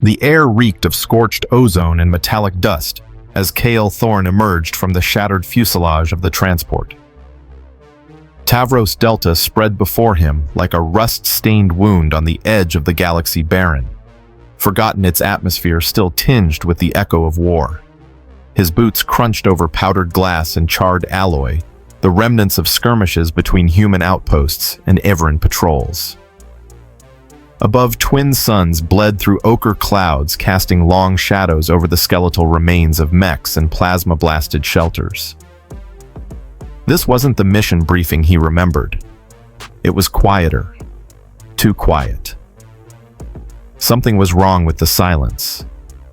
The air reeked of scorched ozone and metallic dust as Kael Thorne emerged from the shattered fuselage of the transport. Tavros Delta spread before him like a rust-stained wound on the edge of the galaxy barren, forgotten its atmosphere still tinged with the echo of war. His boots crunched over powdered glass and charred alloy, the remnants of skirmishes between human outposts and Everin patrols. Above, twin suns bled through ochre clouds, casting long shadows over the skeletal remains of mechs and plasma-blasted shelters. This wasn't the mission briefing he remembered. It was quieter. Too quiet. Something was wrong with the silence.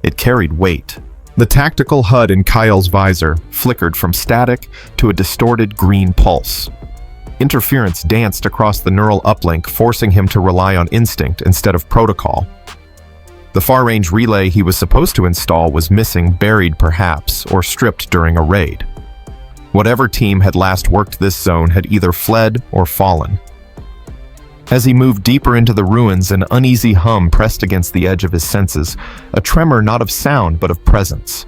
It carried weight. The tactical HUD in Kael's visor flickered from static to a distorted green pulse. Interference danced across the neural uplink, forcing him to rely on instinct instead of protocol. The far-range relay he was supposed to install was missing, buried perhaps, or stripped during a raid. Whatever team had last worked this zone had either fled or fallen. As he moved deeper into the ruins, an uneasy hum pressed against the edge of his senses, a tremor not of sound but of presence.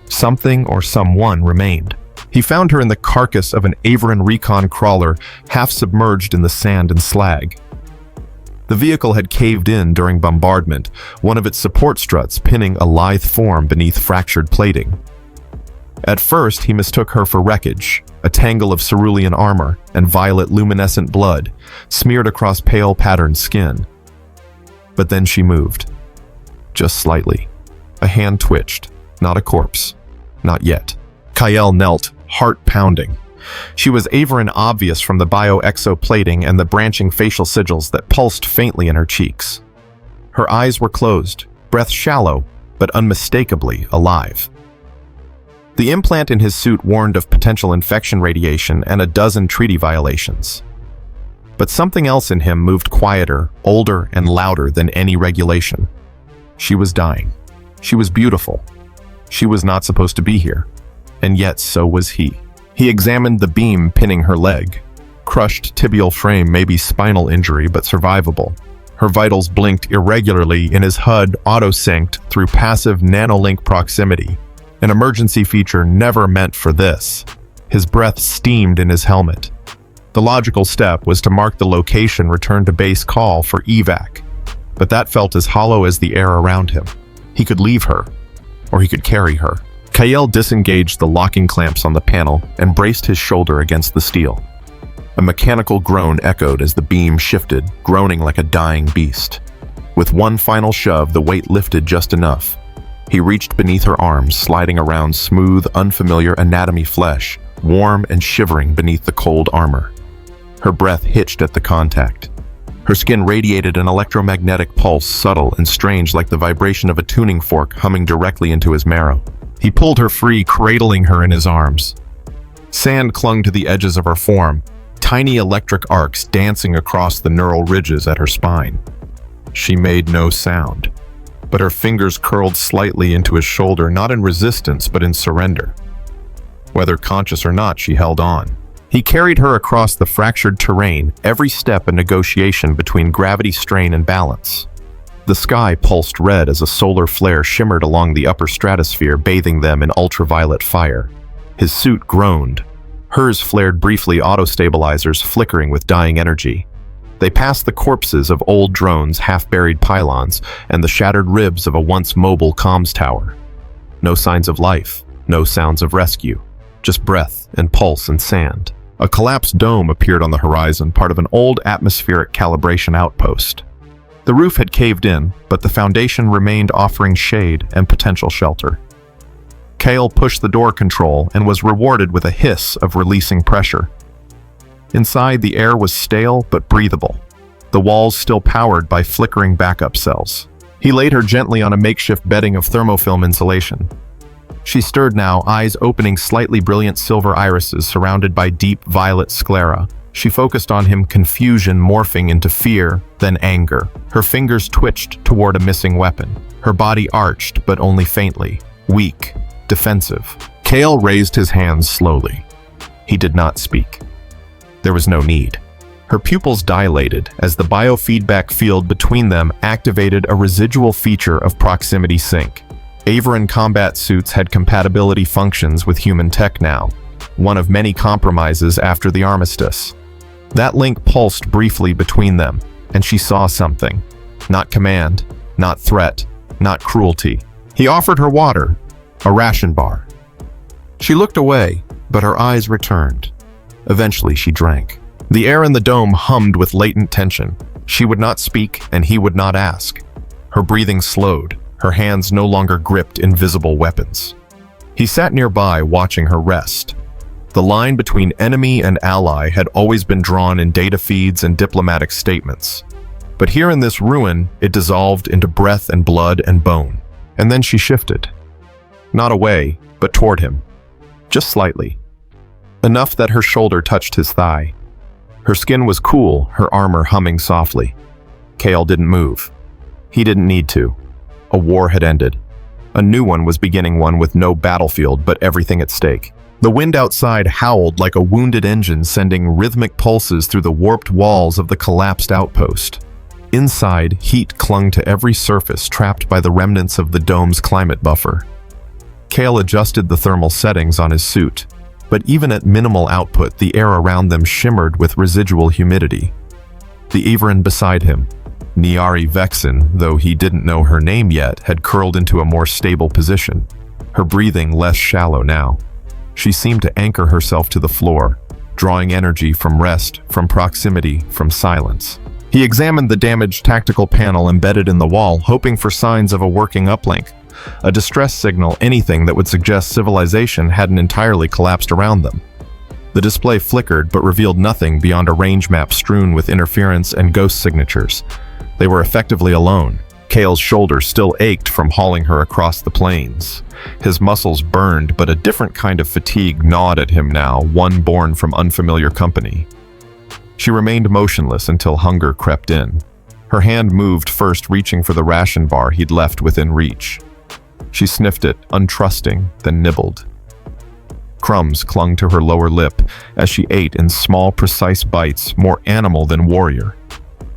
Something or someone remained. He found her in the carcass of an Averin recon crawler, half submerged in the sand and slag. The vehicle had caved in during bombardment, one of its support struts pinning a lithe form beneath fractured plating. At first, he mistook her for wreckage, a tangle of cerulean armor and violet luminescent blood, smeared across pale patterned skin. But then she moved. Just slightly. A hand twitched. Not a corpse. Not yet. Kael knelt, heart pounding. She was Averin obvious from the bio-exoplating and the branching facial sigils that pulsed faintly in her cheeks. Her eyes were closed, breath shallow, but unmistakably alive. The implant in his suit warned of potential infection radiation and a dozen treaty violations. But something else in him moved quieter, older, and louder than any regulation. She was dying. She was beautiful. She was not supposed to be here. And yet so was he. He examined the beam pinning her leg. Crushed tibial frame, maybe spinal injury, but survivable. Her vitals blinked irregularly in his HUD auto-synced through passive nanolink proximity, an emergency feature never meant for this. His breath steamed in his helmet. The logical step was to mark the location, return to base call for evac, but that felt as hollow as the air around him. He could leave her, or he could carry her. Kael disengaged the locking clamps on the panel and braced his shoulder against the steel. A mechanical groan echoed as the beam shifted, groaning like a dying beast. With one final shove, the weight lifted just enough. He reached beneath her arms, sliding around smooth, unfamiliar anatomy flesh, warm and shivering beneath the cold armor. Her breath hitched at the contact. Her skin radiated an electromagnetic pulse, subtle and strange like the vibration of a tuning fork humming directly into his marrow. He pulled her free, cradling her in his arms. Sand clung to the edges of her form, tiny electric arcs dancing across the neural ridges at her spine. She made no sound, but her fingers curled slightly into his shoulder, not in resistance, but in surrender. Whether conscious or not, she held on. He carried her across the fractured terrain, every step a negotiation between gravity strain and balance. The sky pulsed red as a solar flare shimmered along the upper stratosphere, bathing them in ultraviolet fire. His suit groaned. Hers flared briefly, auto-stabilizers flickering with dying energy. They passed the corpses of old drones, half-buried pylons, and the shattered ribs of a once mobile comms tower. No signs of life, no sounds of rescue, just breath and pulse and sand. A collapsed dome appeared on the horizon, part of an old atmospheric calibration outpost. The roof had caved in, but the foundation remained, offering shade and potential shelter. Kael pushed the door control and was rewarded with a hiss of releasing pressure. Inside, the air was stale but breathable, the walls still powered by flickering backup cells. He laid her gently on a makeshift bedding of thermofilm insulation. She stirred now, eyes opening slightly brilliant silver irises surrounded by deep violet sclera. She focused on him, confusion morphing into fear, then anger. Her fingers twitched toward a missing weapon. Her body arched, but only faintly. Weak, defensive. Kael raised his hands slowly. He did not speak. There was no need. Her pupils dilated as the biofeedback field between them activated a residual feature of proximity sync. Averin combat suits had compatibility functions with human tech now, one of many compromises after the armistice. That link pulsed briefly between them, and she saw something. Not command, not threat, not cruelty. He offered her water, a ration bar. She looked away, but her eyes returned. Eventually she drank. The air in the dome hummed with latent tension. She would not speak, and he would not ask. Her breathing slowed, her hands no longer gripped invisible weapons. He sat nearby, watching her rest. The line between enemy and ally had always been drawn in data feeds and diplomatic statements. But here in this ruin, it dissolved into breath and blood and bone. And then she shifted. Not away, but toward him. Just slightly. Enough that her shoulder touched his thigh. Her skin was cool, her armor humming softly. Kael didn't move. He didn't need to. A war had ended. A new one was beginning, one with no battlefield but everything at stake. The wind outside howled like a wounded engine, sending rhythmic pulses through the warped walls of the collapsed outpost. Inside, heat clung to every surface, trapped by the remnants of the dome's climate buffer. Kael adjusted the thermal settings on his suit. But even at minimal output, the air around them shimmered with residual humidity. The Averin beside him, Nyari Vexen, though he didn't know her name yet, had curled into a more stable position, her breathing less shallow now. She seemed to anchor herself to the floor, drawing energy from rest, from proximity, from silence. He examined the damaged tactical panel embedded in the wall, hoping for signs of a working uplink. A distress signal, anything that would suggest civilization hadn't entirely collapsed around them. The display flickered but revealed nothing beyond a range map strewn with interference and ghost signatures. They were effectively alone. Kael's shoulder still ached from hauling her across the plains. His muscles burned, but a different kind of fatigue gnawed at him now, one born from unfamiliar company. She remained motionless until hunger crept in. Her hand moved first, reaching for the ration bar he'd left within reach. She sniffed it, untrusting, then nibbled. Crumbs clung to her lower lip as she ate in small, precise bites, more animal than warrior.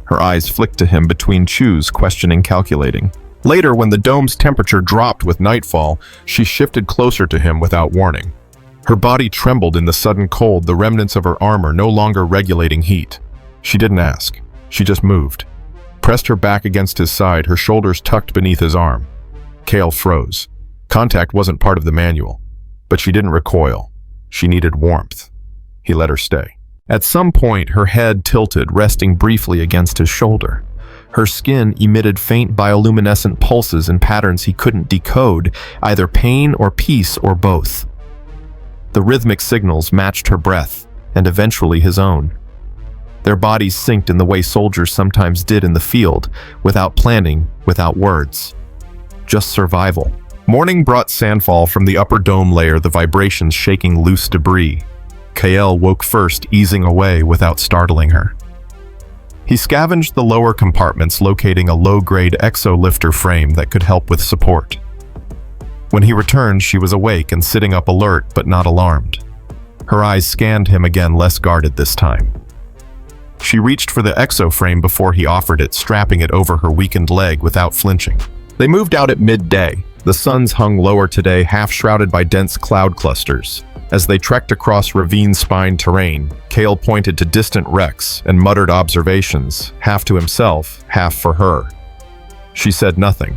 Her eyes flicked to him between chews, questioning, calculating. Later, when the dome's temperature dropped with nightfall, she shifted closer to him without warning. Her body trembled in the sudden cold, the remnants of her armor no longer regulating heat. She didn't ask. She just moved. Pressed her back against his side, her shoulders tucked beneath his arm. Kael froze. Contact wasn't part of the manual, but she didn't recoil. She needed warmth. He let her stay. At some point, her head tilted, resting briefly against his shoulder. Her skin emitted faint bioluminescent pulses in patterns he couldn't decode, either pain or peace or both. The rhythmic signals matched her breath, and eventually his own. Their bodies synced in the way soldiers sometimes did in the field, without planning, without words. Just survival. Morning brought sandfall from the upper dome layer, the vibrations shaking loose debris. Kael woke first, easing away without startling her. He scavenged the lower compartments, locating a low-grade exo-lifter frame that could help with support. When he returned, she was awake and sitting up, alert but not alarmed. Her eyes scanned him again, less guarded this time. She reached for the exo frame before he offered it, strapping it over her weakened leg without flinching. They moved out at midday. The suns hung lower today, half shrouded by dense cloud clusters. As they trekked across ravine-spined terrain, Kael pointed to distant wrecks and muttered observations, half to himself, half for her. She said nothing,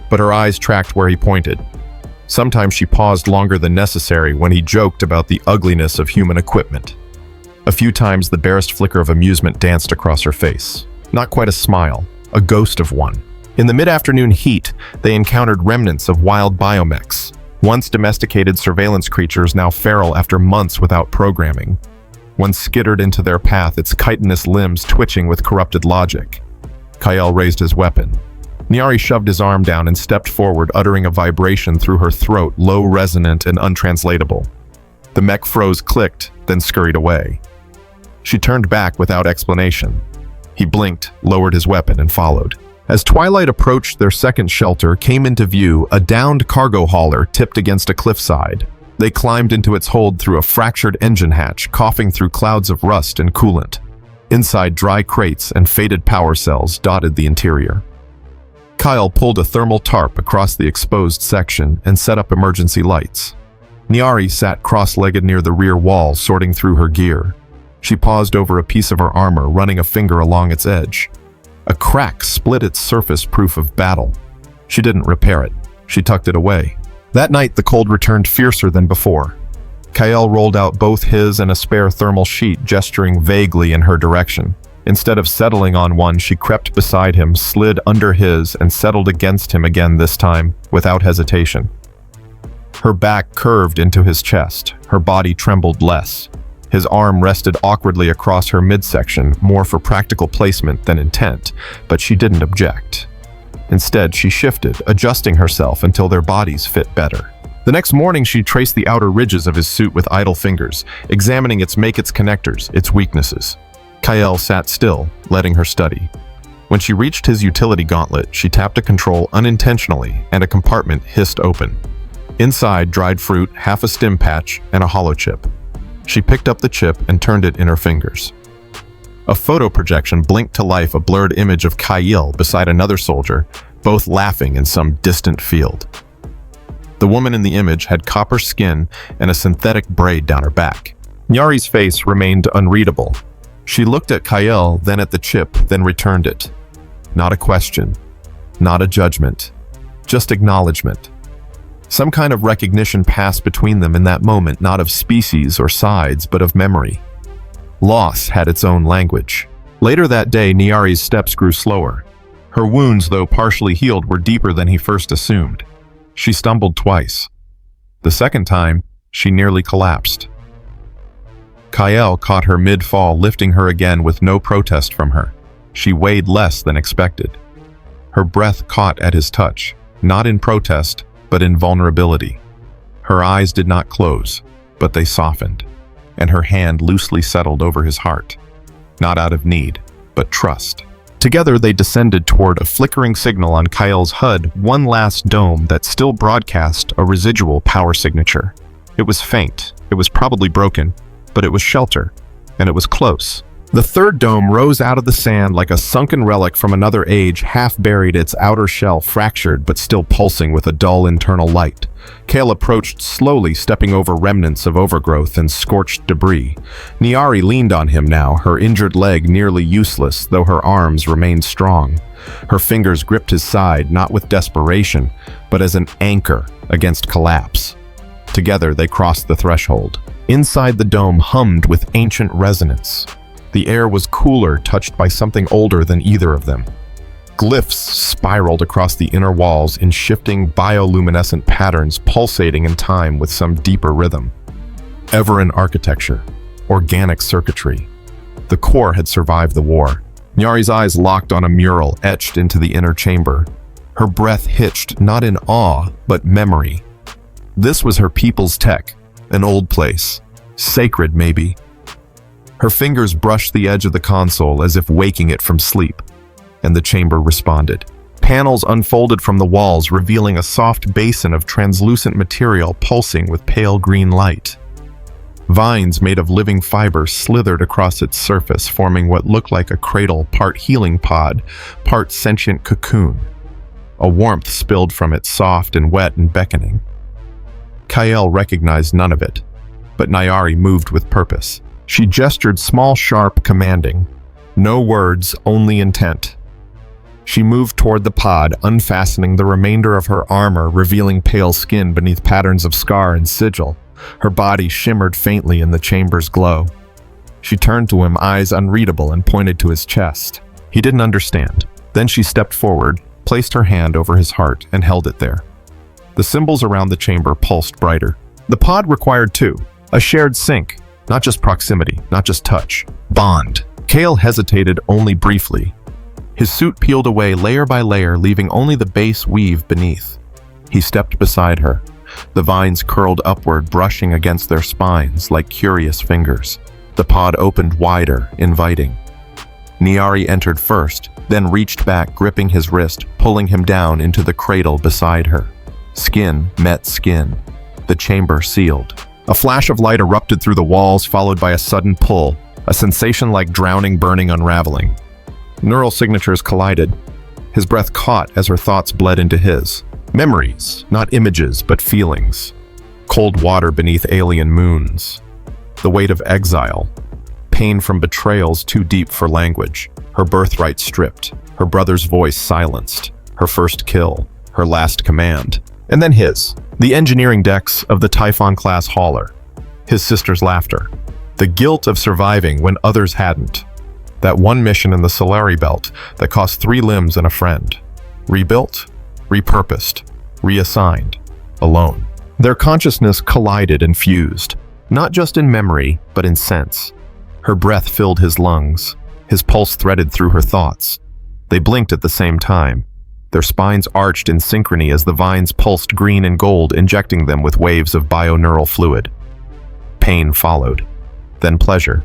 but her eyes tracked where he pointed. Sometimes she paused longer than necessary when he joked about the ugliness of human equipment. A few times the barest flicker of amusement danced across her face. Not quite a smile, a ghost of one. In the mid-afternoon heat, they encountered remnants of wild biomechs, once domesticated surveillance creatures now feral after months without programming. One skittered into their path, its chitinous limbs twitching with corrupted logic. Kael raised his weapon. Nyari shoved his arm down and stepped forward, uttering a vibration through her throat, low, resonant, and untranslatable. The mech froze, clicked, then scurried away. She turned back without explanation. He blinked, lowered his weapon, and followed. As twilight approached, their second shelter came into view, a downed cargo hauler tipped against a cliffside. They climbed into its hold through a fractured engine hatch, coughing through clouds of rust and coolant. Inside, dry crates and faded power cells dotted the interior. Kael pulled a thermal tarp across the exposed section and set up emergency lights. Nyari sat cross-legged near the rear wall, sorting through her gear. She paused over a piece of her armor, running a finger along its edge. A crack split its surface, proof of battle. She didn't repair it. She tucked it away. That night, the cold returned fiercer than before. Kael rolled out both his and a spare thermal sheet, gesturing vaguely in her direction. Instead of settling on one, she crept beside him, slid under his, and settled against him again, this time without hesitation. Her back curved into his chest. Her body trembled less. His arm rested awkwardly across her midsection, more for practical placement than intent, but she didn't object. Instead, she shifted, adjusting herself until their bodies fit better. The next morning, she traced the outer ridges of his suit with idle fingers, examining its connectors, its weaknesses. Kael sat still, letting her study. When she reached his utility gauntlet, she tapped a control unintentionally, and a compartment hissed open. Inside, dried fruit, half a stim patch, and a hollow chip. She picked up the chip and turned it in her fingers. A photo projection blinked to life, a blurred image of Kael beside another soldier, both laughing in some distant field. The woman in the image had copper skin and a synthetic braid down her back. Nyari's face remained unreadable. She looked at Kael, then at the chip, then returned it. Not a question, not a judgment, just acknowledgement. Some kind of recognition passed between them in that moment, not of species or sides, but of memory. Loss had its own language. Later that day, Nyari's steps grew slower. Her wounds, though partially healed, were deeper than he first assumed. She stumbled twice. The second time, she nearly collapsed. Kael caught her mid-fall, lifting her again with no protest from her. She weighed less than expected. Her breath caught at his touch, not in protest, but in vulnerability. Her eyes did not close, but they softened, and her hand loosely settled over his heart, not out of need, but trust. Together, they descended toward a flickering signal on Kael's HUD, one last dome that still broadcast a residual power signature. It was faint, it was probably broken, but it was shelter, and it was close. The third dome rose out of the sand like a sunken relic from another age, half buried, its outer shell fractured but still pulsing with a dull internal light. Kael approached slowly, stepping over remnants of overgrowth and scorched debris. Nyari leaned on him now, her injured leg nearly useless, though her arms remained strong. Her fingers gripped his side, not with desperation, but as an anchor against collapse. Together, they crossed the threshold. Inside, the dome hummed with ancient resonance. The air was cooler, touched by something older than either of them. Glyphs spiraled across the inner walls in shifting bioluminescent patterns, pulsating in time with some deeper rhythm. Everan architecture, organic circuitry. The core had survived the war. Nyari's eyes locked on a mural etched into the inner chamber. Her breath hitched, not in awe, but memory. This was her people's tech, an old place. Sacred, maybe. Her fingers brushed the edge of the console as if waking it from sleep, and the chamber responded. Panels unfolded from the walls, revealing a soft basin of translucent material pulsing with pale green light. Vines made of living fiber slithered across its surface, forming what looked like a cradle, part healing pod, part sentient cocoon. A warmth spilled from it, soft and wet and beckoning. Kael recognized none of it, but Nyari moved with purpose. She gestured, small, sharp, commanding. No words, only intent. She moved toward the pod, unfastening the remainder of her armor, revealing pale skin beneath patterns of scar and sigil. Her body shimmered faintly in the chamber's glow. She turned to him, eyes unreadable, and pointed to his chest. He didn't understand. Then she stepped forward, placed her hand over his heart, and held it there. The symbols around the chamber pulsed brighter. The pod required two, a shared sync. Not just proximity, not just touch. Bond. Kael hesitated only briefly. His suit peeled away layer by layer, leaving only the base weave beneath. He stepped beside her. The vines curled upward, brushing against their spines like curious fingers. The pod opened wider, inviting. Nyari entered first, then reached back, gripping his wrist, pulling him down into the cradle beside her. Skin met skin. The chamber sealed. A flash of light erupted through the walls, followed by a sudden pull. a sensation like drowning, burning, unraveling. Neural signatures collided. His breath caught as her thoughts bled into his. Memories, not images, but feelings. Cold water beneath alien moons. The weight of exile. Pain from betrayals too deep for language. Her birthright stripped. Her brother's voice silenced. Her first kill. Her last command. And then his. The engineering decks of the Typhon-class hauler. His sister's laughter. The guilt of surviving when others hadn't. That one mission in the Solari Belt that cost 3 limbs and a friend. Rebuilt, repurposed, reassigned, alone. Their consciousness collided and fused, not just in memory, but in sense. Her breath filled his lungs. His pulse threaded through her thoughts. They blinked at the same time. Their spines arched in synchrony as the vines pulsed green and gold, injecting them with waves of bioneural fluid. Pain followed, then pleasure.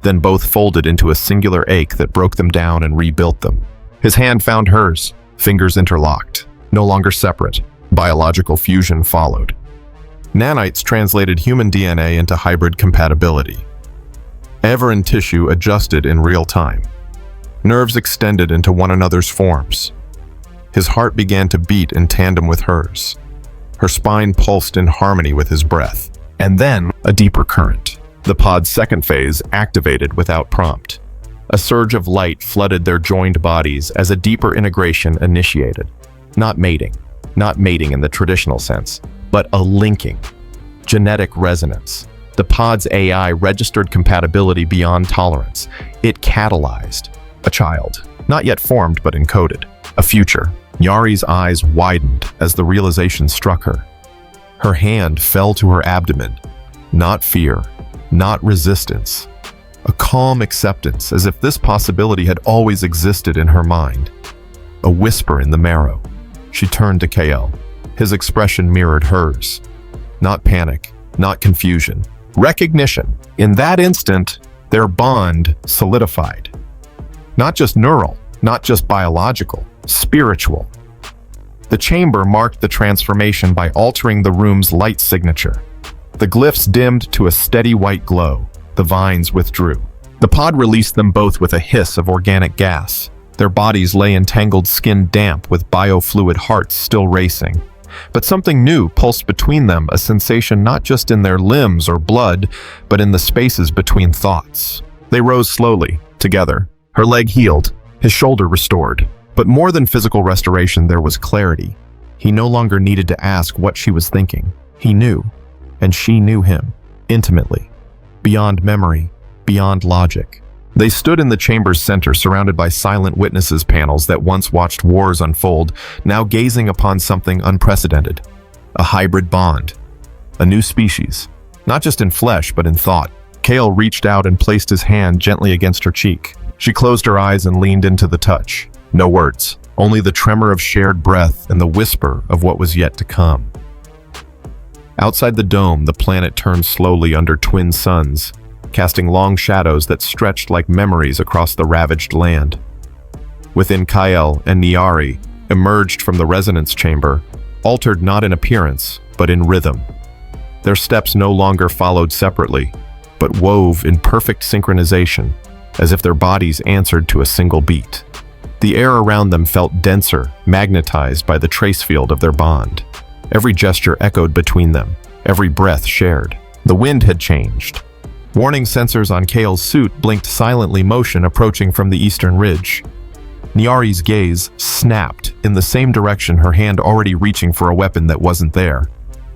Then both folded into a singular ache that broke them down and rebuilt them. His hand found hers, fingers interlocked, no longer separate. Biological fusion followed. Nanites translated human DNA into hybrid compatibility. Everin tissue adjusted in real time. Nerves extended into one another's forms. His heart began to beat in tandem with hers. Her spine pulsed in harmony with his breath. And then, a deeper current. The pod's second phase activated without prompt. A surge of light flooded their joined bodies as a deeper integration initiated. Not mating in the traditional sense, but a linking. Genetic resonance. The pod's AI registered compatibility beyond tolerance. It catalyzed. A child, not yet formed but encoded. A future. Nyari's eyes widened as the realization struck her. Her hand fell to her abdomen. Not fear. Not resistance. A calm acceptance, as if this possibility had always existed in her mind. A whisper in the marrow. She turned to Kael. His expression mirrored hers. Not panic, not confusion. Recognition. In that instant, their bond solidified. Not just neural, not just biological, spiritual. The chamber marked the transformation by altering the room's light signature. The glyphs dimmed to a steady white glow. The vines withdrew. The pod released them both with a hiss of organic gas. Their bodies lay in tangled skin damp with biofluid hearts still racing. But something new pulsed between them, a sensation not just in their limbs or blood, but in the spaces between thoughts. They rose slowly, together. Her leg healed, his shoulder restored. But more than physical restoration, there was clarity. He no longer needed to ask what she was thinking. He knew. And she knew him, intimately, beyond memory, beyond logic. They stood in the chamber's center, surrounded by silent witnesses panels that once watched wars unfold, now gazing upon something unprecedented. A hybrid bond. A new species. Not just in flesh, but in thought. Kael reached out and placed his hand gently against her cheek. She closed her eyes and leaned into the touch. No words, only the tremor of shared breath and the whisper of what was yet to come. Outside the dome, the planet turned slowly under twin suns, casting long shadows that stretched like memories across the ravaged land. Within, Kael and Nyari emerged from the resonance chamber, altered not in appearance, but in rhythm. Their steps no longer followed separately, but wove in perfect synchronization, as if their bodies answered to a single beat. The air around them felt denser, magnetized by the trace field of their bond. Every gesture echoed between them, every breath shared. The wind had changed. Warning sensors on Kael's suit blinked silently, motion approaching from the eastern ridge. Nyari's gaze snapped in the same direction, her hand already reaching for a weapon that wasn't there.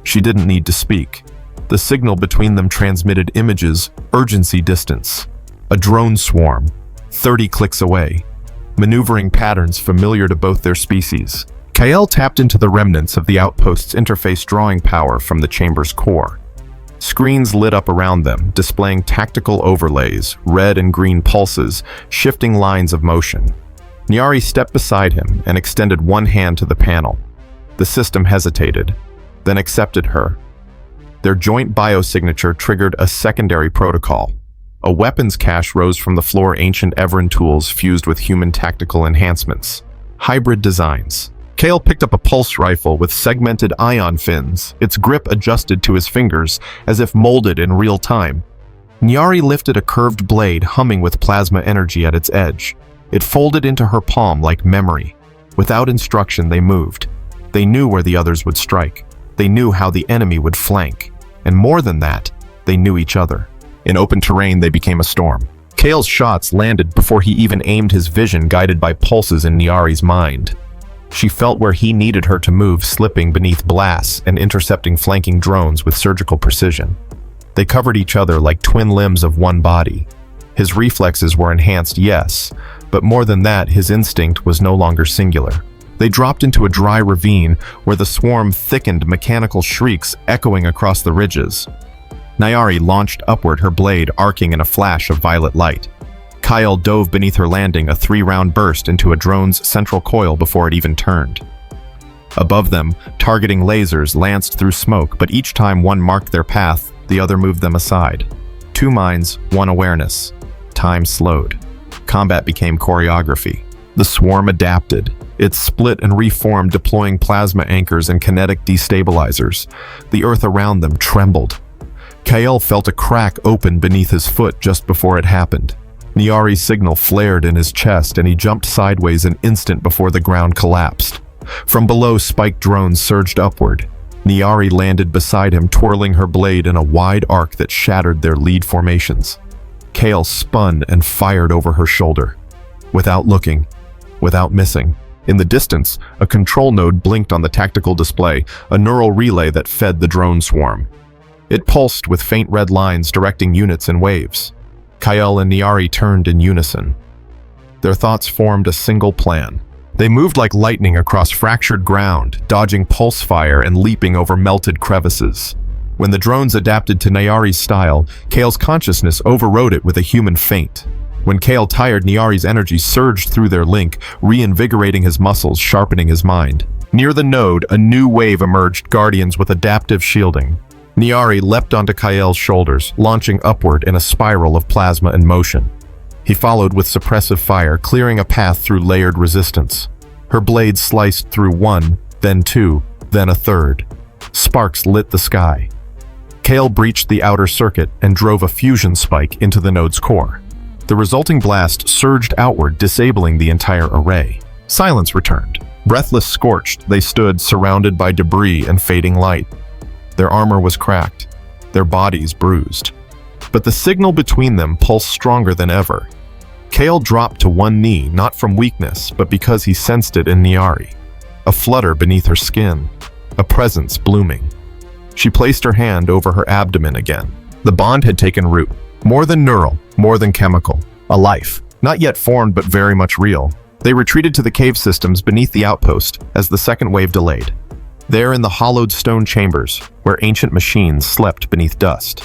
She didn't need to speak. The signal between them transmitted images, urgency, distance. A drone swarm, 30 clicks away. Maneuvering patterns familiar to both their species. Kael tapped into the remnants of the outpost's interface, drawing power from the chamber's core. Screens lit up around them, displaying tactical overlays, red and green pulses, shifting lines of motion. Nyari stepped beside him and extended one hand to the panel. The system hesitated, then accepted her. Their joint biosignature triggered a secondary protocol. A weapons cache rose from the floor, ancient Everin tools fused with human tactical enhancements. Hybrid designs. Kael picked up a pulse rifle with segmented ion fins, its grip adjusted to his fingers as if molded in real time. Nyari lifted a curved blade humming with plasma energy at its edge. It folded into her palm like memory. Without instruction, they moved. They knew where the others would strike. They knew how the enemy would flank. And more than that, they knew each other. In open terrain, they became a storm. Kael's shots landed before he even aimed, his vision guided by pulses in Nyari's mind. She felt where he needed her to move, slipping beneath blasts and intercepting flanking drones with surgical precision. They covered each other like twin limbs of one body. His reflexes were enhanced, yes, but more than that, his instinct was no longer singular. They dropped into a dry ravine where the swarm thickened, mechanical shrieks echoing across the ridges. Nyari launched upward, her blade arcing in a flash of violet light. Kael dove beneath her, landing a 3-round burst into a drone's central coil before it even turned. Above them, targeting lasers lanced through smoke, but each time one marked their path, the other moved them aside. 2 minds, 1 awareness. Time slowed. Combat became choreography. The swarm adapted. It split and reformed, deploying plasma anchors and kinetic destabilizers. The earth around them trembled. Kael felt a crack open beneath his foot just before it happened. Nyari's signal flared in his chest, and he jumped sideways an instant before the ground collapsed. From below, spiked drones surged upward. Nyari landed beside him, twirling her blade in a wide arc that shattered their lead formations. Kael spun and fired over her shoulder. Without looking, without missing. In the distance, a control node blinked on the tactical display, a neural relay that fed the drone swarm. It pulsed with faint red lines directing units in waves. Kael and Nyari turned in unison. Their thoughts formed a single plan. They moved like lightning across fractured ground, dodging pulse fire and leaping over melted crevices. When the drones adapted to Nyari's style, Kael's consciousness overrode it with a human feint. When Kael tired, Nyari's energy surged through their link, reinvigorating his muscles, sharpening his mind. Near the node, a new wave emerged, guardians with adaptive shielding. Nyari leapt onto Kael's shoulders, launching upward in a spiral of plasma and motion. He followed with suppressive fire, clearing a path through layered resistance. Her blade sliced through 1, then 2, then a 3rd. Sparks lit the sky. Kael breached the outer circuit and drove a fusion spike into the node's core. The resulting blast surged outward, disabling the entire array. Silence returned. Breathless, scorched, they stood, surrounded by debris and fading light. Their armor was cracked, their bodies bruised. But the signal between them pulsed stronger than ever. Kael dropped to one knee, not from weakness, but because he sensed it in Nyari. A flutter beneath her skin, a presence blooming. She placed her hand over her abdomen again. The bond had taken root. More than neural, more than chemical. A life, not yet formed but very much real. They retreated to the cave systems beneath the outpost as the second wave delayed. There in the hollowed stone chambers, where ancient machines slept beneath dust.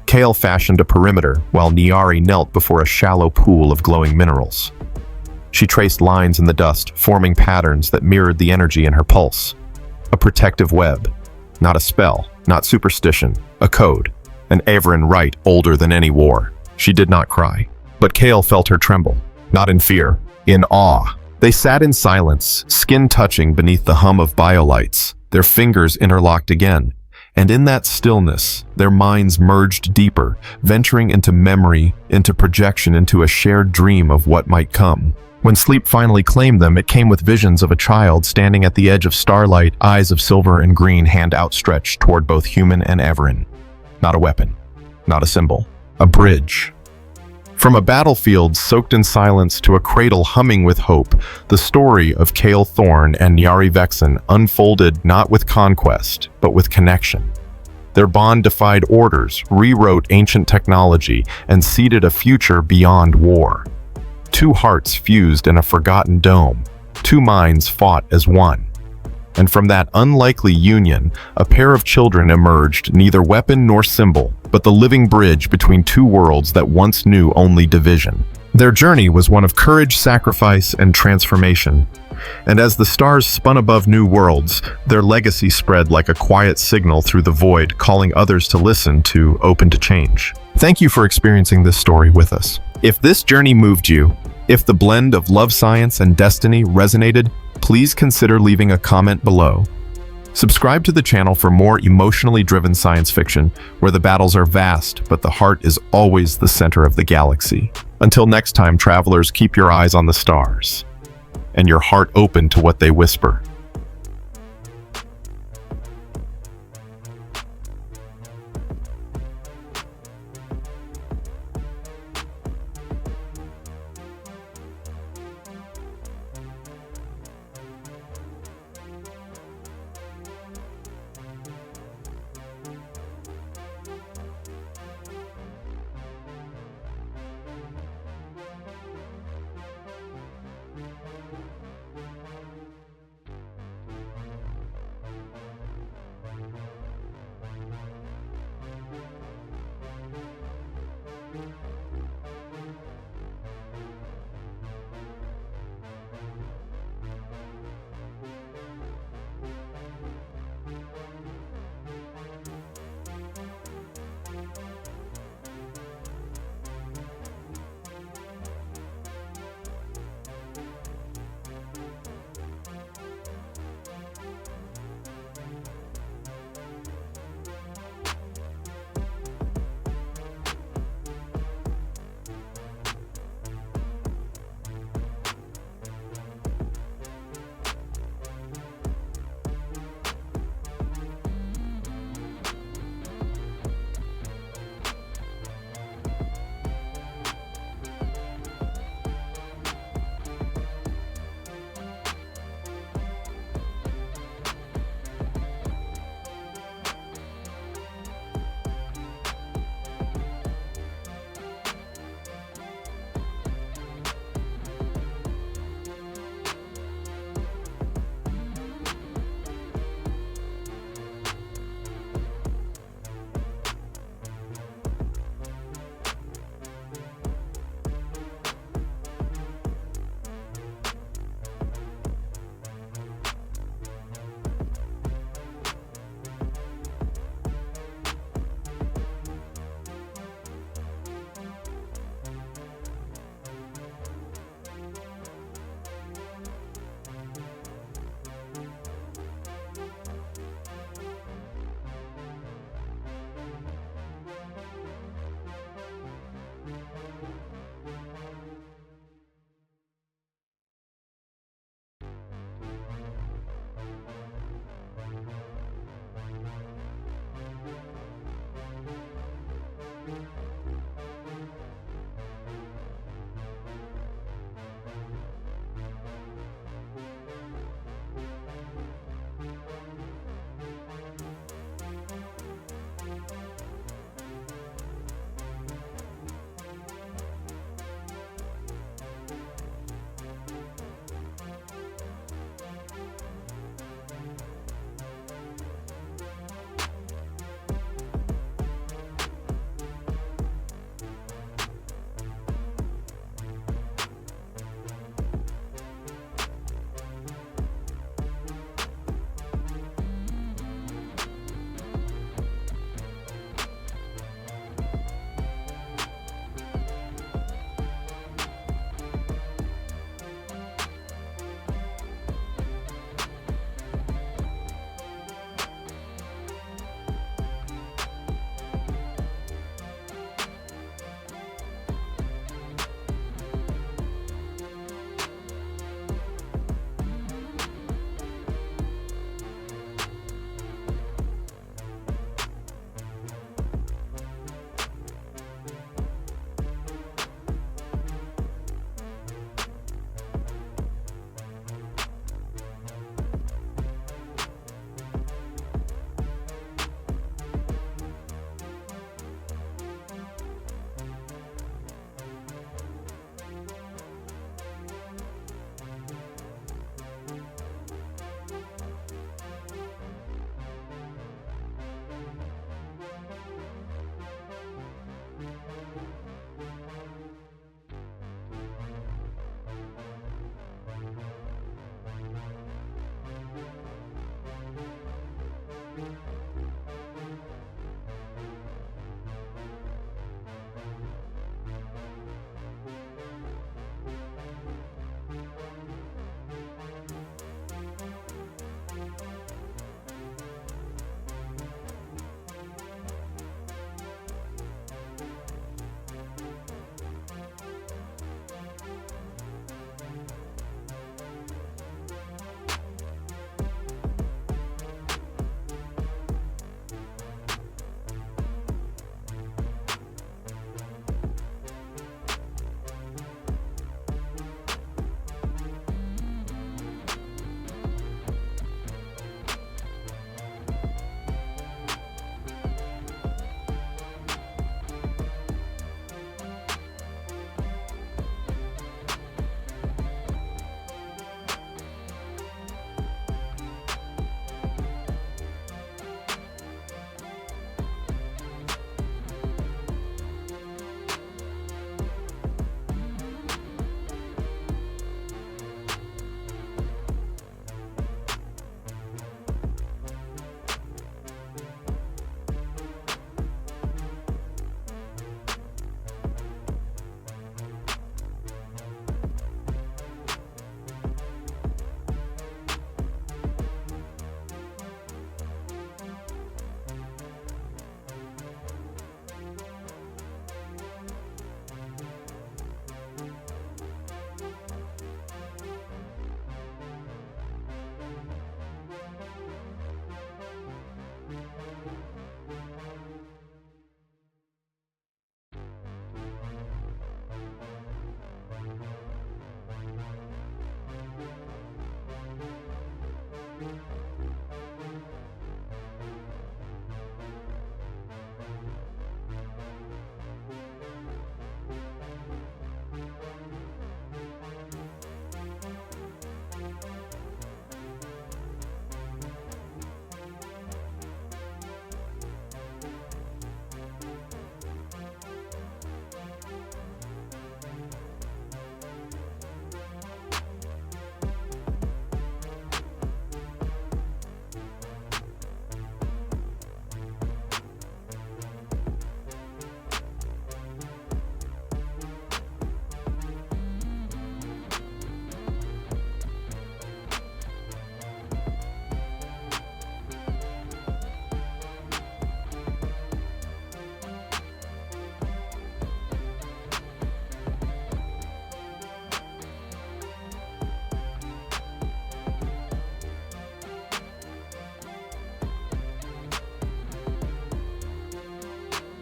Kael fashioned a perimeter, while Nyari knelt before a shallow pool of glowing minerals. She traced lines in the dust, forming patterns that mirrored the energy in her pulse. A protective web. Not a spell, not superstition, a code. An Averin rite older than any war. She did not cry. But Kael felt her tremble, not in fear, in awe. They sat in silence, skin touching beneath the hum of biolights, their fingers interlocked again. And in that stillness, their minds merged deeper, venturing into memory, into projection, into a shared dream of what might come. When sleep finally claimed them, it came with visions of a child standing at the edge of starlight, eyes of silver and green, hand outstretched toward both human and Averin. Not a weapon, not a symbol, a bridge. From a battlefield soaked in silence to a cradle humming with hope, the story of Kael Thorne and Nyari Vexen unfolded not with conquest, but with connection. Their bond defied orders, rewrote ancient technology, and seeded a future beyond war. 2 hearts fused in a forgotten dome. 2 minds fought as one. And from that unlikely union, a pair of children emerged, neither weapon nor symbol, but the living bridge between 2 worlds that once knew only division. Their journey was one of courage, sacrifice, and transformation. And as the stars spun above new worlds, their legacy spread like a quiet signal through the void, calling others to listen, to open to change. Thank you for experiencing this story with us. If this journey moved you, if the blend of love, science, and destiny resonated, please consider leaving a comment below. Subscribe to the channel for more emotionally driven science fiction, where the battles are vast, but the heart is always the center of the galaxy. Until next time, travelers, keep your eyes on the stars, and your heart open to what they whisper.